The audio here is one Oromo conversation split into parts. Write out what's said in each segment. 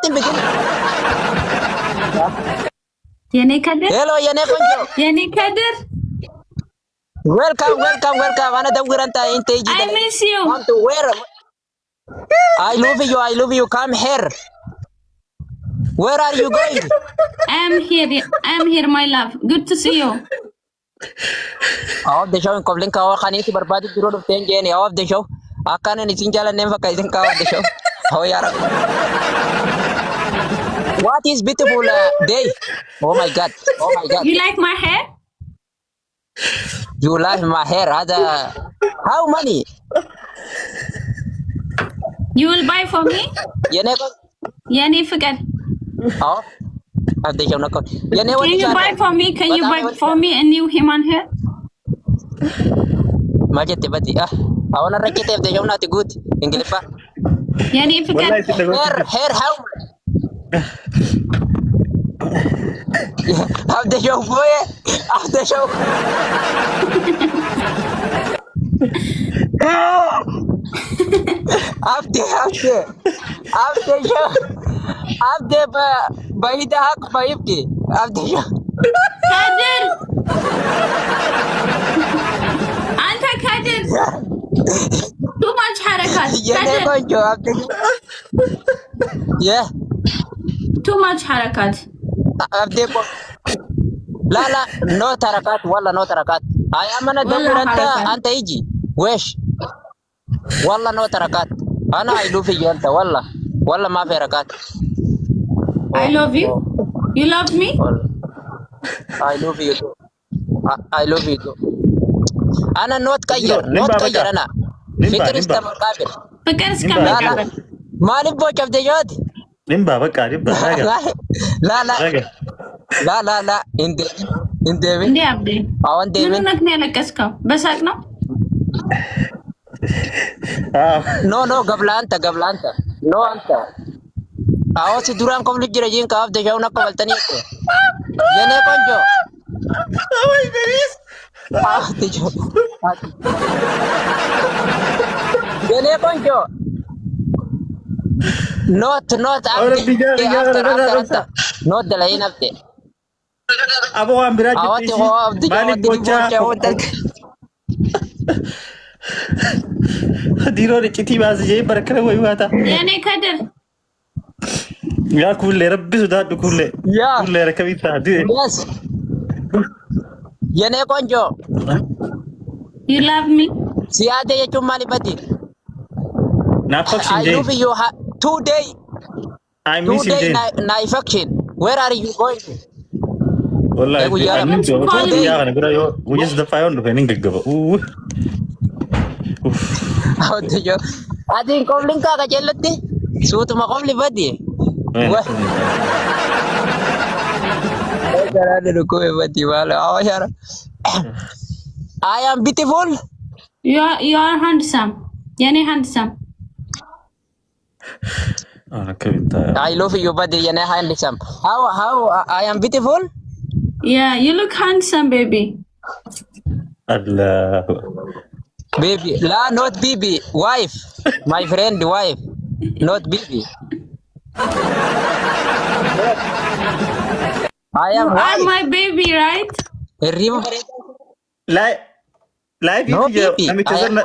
Let him begin. Yeni Kadir. Hello, Yanekonjo. Yeni Kadir. Welcome. Ana dawiranta inteji. I miss you. Want to wear? I love you. Come here. Where are you going? I'm here, my love. Good to see you. Off the show in Koblinka or Kanisi Barbadi Road of Tenjani off the show. I can't any single never can cover the show. How are what is beautiful day? Oh my god. You like my hair? You like my hair? How many? You will buy for me? Yani forget. Oh, have the show not got. Can you buy for me? Can you buy for me a new human hair? Majete bati I wanna write it if the show not good. English. Yani forget. Hair how much? Have the show boy. Have the show. After show. After bahida hak bahibki. After show. Kadir. Anta Kadir. Too much harakat. Kadir. Yeah. Too much harakat. لا no tarakat ولا no tarakat. I am أنا دور أنت يجي ويش والله no tarakat. أنا I love you أنت والله ما في ركات. I love you. You love me? I love you too. I love you too. أنا not كير أنا. فكر استمقابل. فكر استمقابل. ما نبغى كيف تجود. نبغى بقى لا انت እንዴ አብዴ ምን ነክነ ያለቀስከው በሳቅ ነው ኖ ገብላ አንተ ኖ አንተ አውሲ ዱራን ኮም ልጅ ረጂን ካፍ ደሻውና ቆልተኒ የኔ ቆንጆ ወይ ቢስ አትጆ የኔ ቆንጆ ኖት ኖት ደላይ ነፍቴ አቦዋን ብራጅ ማሊ ቦቻ ዲሮ ርጭቲ ባዝጄ በረከለ ወይ ዋታ የኔ ከድር ያ ኩለ ረብሱ ዳዱ ኩለ ረከቢታ yes የኔ ቆንጆ you love me ሲያደ የቹማሊ በዲ ናፈክሽ I love you today I miss you naifection where are you going والله يا انا بقول يو وجس دفايون فين نغغبا አውጥጆ አዲን ኮምሊንካ ከጀለቲ ሱት ማቆምሊ በዲ ገራለ ልኮ በዲ ባለ አዋሻራ I am beautiful you are handsome የኔ handsome I love you buddy የኔ handsome how I am beautiful yeah you look handsome baby Allah baby la not baby wife my friend wife not baby I am my baby right remember live no video nami chazana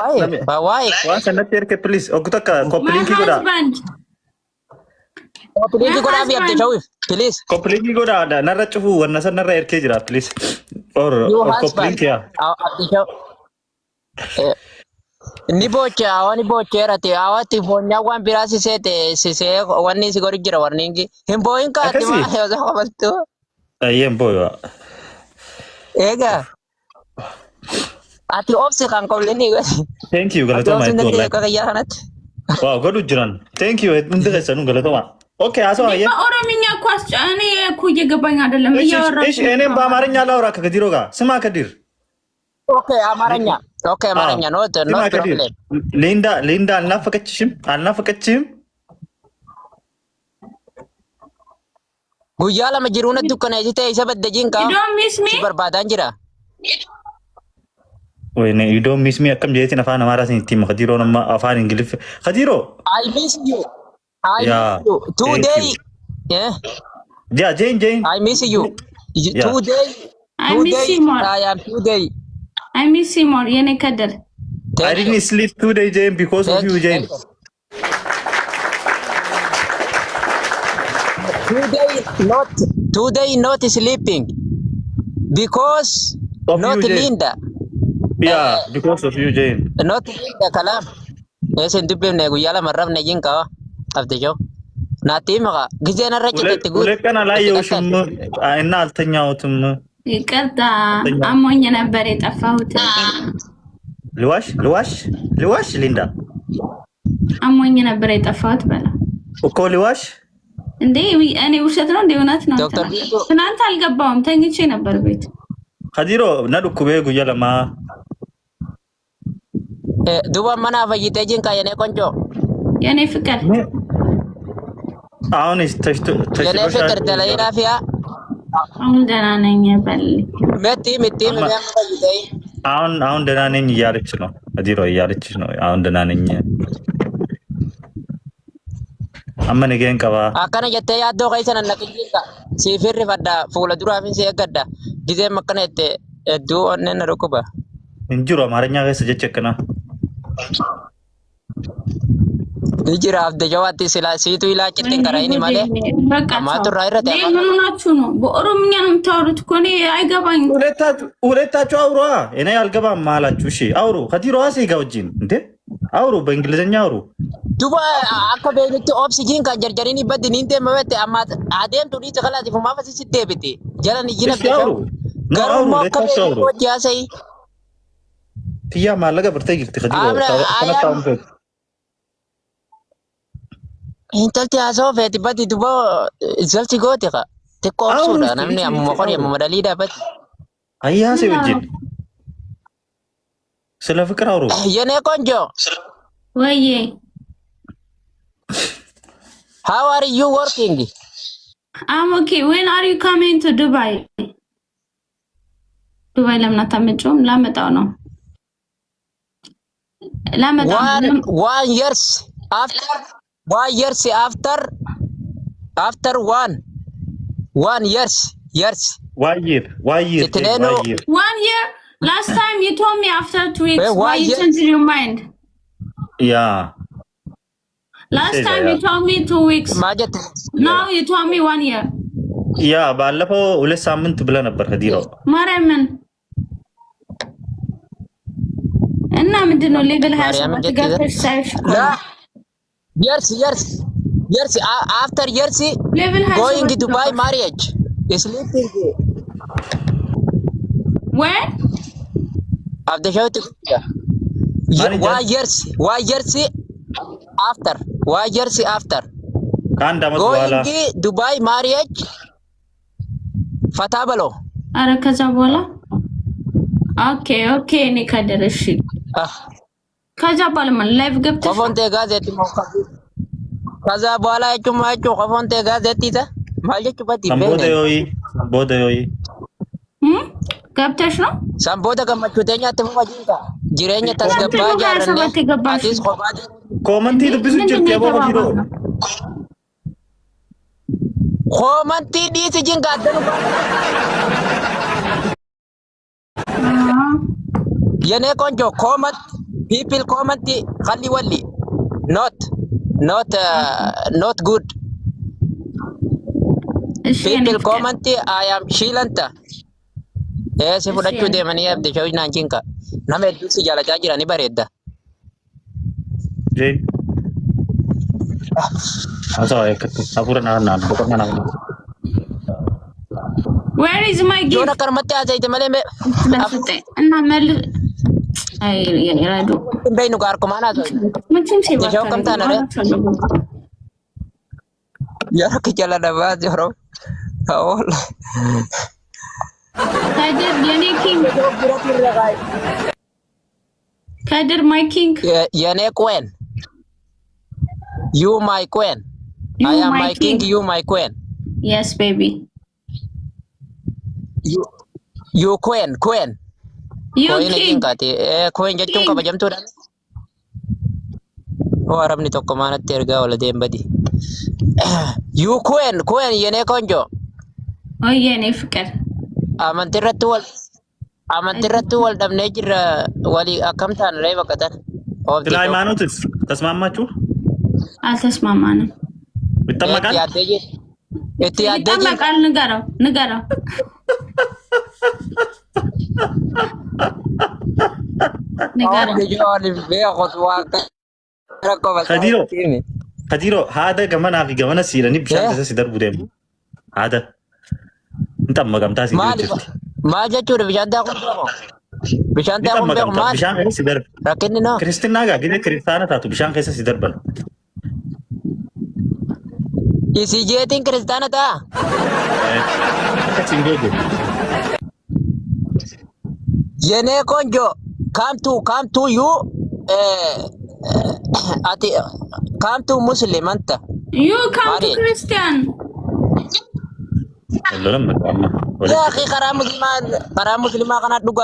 wife wasa na terke please okutaka koplinki goda koplinki goda bi abde shawif please koplinki goda da narachu wanasa nara erke jira please or koplinki ya abde shaw ni boche rate awati fonya wan birasi sete wanni si gori jira warningi himboin ka tima heoza hobalto ayem boyo ega ati opsi kan ko leni thank you galato my god ka yahanat wow godu jiran thank you ndega sanu galato ma okay aso aye ኦሮምኛ ኳስ እኔ እኮ እየገባኝ አይደለም እያወራሁ እሺ እኔም በአማርኛ ላውራ ከዲሮ ጋር ስማ ከዲር ኦኬ አማርኛ ነው ፕሮብሌም ሊንዳ አልናፈቀችም ጉያ ለመጅሩነ ዱከነ ይተ ይሰበደጂን ካ በርባዳን ጅራ ወይኔ you don't miss me akkam jeetin afaan amaaraatiin itti khadiro nama afaan ingilif khadiro I miss you today Yeah. Yeah, Jane. I miss you. Yeah. Today. I miss you more. I am today. I miss you more. የኔ ከድር I didn't sleep today, Jane, because of you, Jane. Today not sleeping because Of not you, Jane. Linda. Yeah, because of you, Jane. Not Linda kalam. Esen dubbe ne guyala marrab ne jinka afte jo. Natima ka gizena rachete tigu. ሁለት ቀን አላየሁሽም እና አልተኛሁትም። ይቅርታ አሞኝ ነበር የጠፋሁት። ልዋሽ ሊንዳ አሞኝ ነበር የጠፋሁት በላ እኮ ልዋሽ እንዴ እኔ ውሸት ነው እንዴ እውነት ነው? ትናንት አልገባውም ተኝቼ ነበር ቤት። ከዲሮ ነዱኩ ቤ ጉያ ለማ ዱባ መና ፈይቴ ጂንካ የኔ ቆንጆ የኔ ፍቅር አሁን የኔ ፍቅር ተለይናፊያ አሁን ደህና ነኝ በል መቲ ምን ፈይቴ አሁን ደህና ነኝ እያለች ነው። ከዲሮ እያለች ነው አሁን ደህና ነኝ አመነ ገን ቀባ አከነ ጀተ ያዶ ከይሰነ ነቅጂካ ሲፍሪ ፈዳ ፉለ ዱራፊን ሲገዳ ጊዜ መከነቴ እዱ ወነነ ሩኩባ እንጅሮ አማርኛ ጋር ሰጀቸከና ይጅራ አብደ ጀዋቲ ስላ ሲቱ ይላጭትን ከራይኒ ማለ አማቱ ራይረተ ምን ሆናችሁ ነው? በኦሮምኛ ነው የምታወሩት እኮ እኔ አይገባኝ። ሁለታችሁ አውሩ። እኔ አልገባም አላችሁ። እሺ አውሩ። ከዲሮ አሲጋውጂን እንዴ አውሩ፣ በእንግሊዝኛ አውሩ። ዱባ አከበይት ኦክሲጂን ከጀርጀሪኒ በድን እንተ መወት አማት አደም ቱዲ ተከላቲ ፉማ ፈሲ ሲደብቲ ጀራን ይጅነ አውሩ ገሩሞ ከበይት ወጃሰይ ትያ ማለገ ብርተ ይልት ከዲሮ ተነታውም intalti haasoo feeti badi duba zalti gooti ka xiqqoo obsuudha namni ammuma qori ammuma daliidha badi አያሴ ወጅን ስለ ፍቅር አውሩ የኔ ቆንጆ ወዬ how are you working? I'm okay. When are you coming to Dubai? Dubai ለምን አታመጪውም? ላመጣው ነው ላመጣው 1 years after 1 years after 1 years 1 year 1 year. Last time you told me after 2 weeks. Why you changed your mind? Yeah. Last time you told me 2 weeks. Now you told me 1 year. Yeah, ባለፈው 2 ሳምንት ብለህ ነበር ከዲሮ ማርያምን እና ምንድነው ሌብል 27 ገፈሽ ሳይሽ Years after years going to Dubai marriage sleeping where after show to 1 years after ከአንድ አመት በኋላ going to Dubai marriage ፈታ በሎ አረ ከዛ በኋላ ኦኬ እኔ ከደረሽ ከዛ በኋላ ማለት ላይቭ ገብተሽ ኮፎንቴ ጋዜቲ ሞካ ከዛ በኋላ እጩማጩ ኮፎንቴ ጋዜቲ ታ ማልጀቹ በቲ ቦደዮይ ገብተሽ ነው ሳምቦደ ከመቹተኛ ተፈዋጂንታ ጅሬኛ ተስገባ ያረነ አዲስ ኮባዲ ኮመንቲ ልብሱ ጅርት ያቦ ቢሮ ኮመንቲ ዲስ ጅንጋ አደኑ የኔ ቆንጆ ኮመንት people comment khali wali not good people comment I am shilanta se fudachu de mani abde chawi nanchinka name dusi jala jajira ni bareda jay asa ekatu apura na pokoknya na where is my gift jona karmate ajaite male me እና መል አይ የኔ ራዶ በይኑ ጋር ኮማና ነው ምንችን ሲባ ጀው ከምታ ነው ያረክ ይችላል ደባ ጆሮ አውል ካደር የኔ ኪንግ ካደር ማይ ኪንግ የኔ queen you my queen I am my king you my queen yes baby you queen you king queen jechun kabajamtu dan oh arabni tokko manatti erga wala deem badi ዩ ኩዌን የኔ ቆንጆ ወይ የኔ ፍቅር አመንትረቱ ወልደምኔ ጅራ ወሊ አከምታን ላይ በቀጠን ስለ ሃይማኖትስ ተስማማችሁ? አልተስማማንም። ይጠመቃል ይጠመቃል። ንገረው ከዲሮ ሀደ ገመና ፊ ገመነ ሲለኒ ብሻን ከሰ ሲደርቡ ደሙ ሀደ እንጠመቀምታ ሲደርቡ ማጀቹ ብሻን ዳቁ ማል ብሻን ከሰ ሲደርብ ረከኒ ነው ክርስትና ጋር ግን ክርስቲያና ታቱ ብሻን ከሰ ሲደርበል ኢሲጄቲን ክርስቲያና ታ ከሲንጎጎ የኔ ቆንጆ ካምቱ ዩ አቲ ካምቱ ሙስሊም አንተ ዩ ካምቱ ክርስቲያን ወለለም ያ አኺ ቀራ ሙስሊማ ቀና ዱጋ